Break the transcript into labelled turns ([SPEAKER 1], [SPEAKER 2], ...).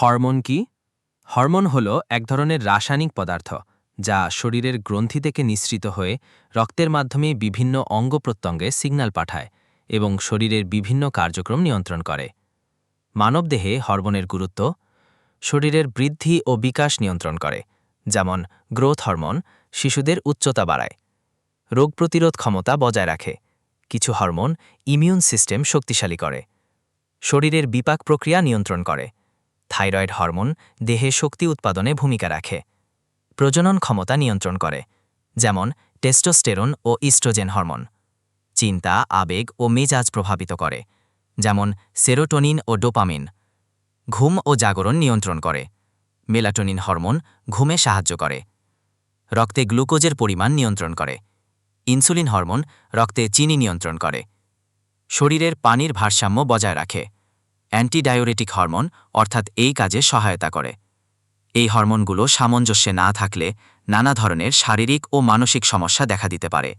[SPEAKER 1] Hormone কি? Hormone হল এক ধরনের রাসায়নিক পদার্থ যা শরীরের গ্রন্থি থেকে নিঃসৃত হয়ে রক্তের মাধ্যমে বিভিন্ন অঙ্গ-প্রত্যঙ্গে সিগন্যাল পাঠায় এবং শরীরের বিভিন্ন কার্যক্রম নিয়ন্ত্রণ করে। মানবদেহে হরমোনের গুরুত্ব: শরীরের বৃদ্ধি ও বিকাশ নিয়ন্ত্রণ করে, যেমন গ্রোথ হরমোন শিশুদের উচ্চতা বাড়ায়। রোগ প্রতিরোধ ক্ষমতা বজায় রাখে। কিছু হরমোন ইমিউন সিস্টেম শক্তিশালী করে। শরীরের বিপাক প্রক্রিয়া নিয়ন্ত্রণ করে। থাইরয়েড হরমোন দেহে শক্তি উৎপাদনে ভূমিকা রাখে। প্রজনন ক্ষমতা নিয়ন্ত্রণ করে, যেমন টেস্টোস্টেরন ও ইস্ট্রোজেন হরমোন। চিন্তা, আবেগ ও মেজাজ প্রভাবিত করে, যেমন সেরোটোনিন ও ডোপামিন। ঘুম ও জাগরণ নিয়ন্ত্রণ করে। মেলাটোনিন হরমোন ঘুমে সাহায্য করে। রক্তে গ্লুকোজের পরিমাণ নিয়ন্ত্রণ করে। ইনসুলিন হরমোন রক্তে চিনি নিয়ন্ত্রণ করে। শরীরের পানির ভারসাম্য বজায় রাখে। অ্যান্টিডায়োরেটিক হরমোন অর্থাৎ এই কাজে সহায়তা করে। এই হরমোনগুলো সামঞ্জস্যে না থাকলে নানা ধরনের শারীরিক ও মানসিক সমস্যা দেখা দিতে পারে।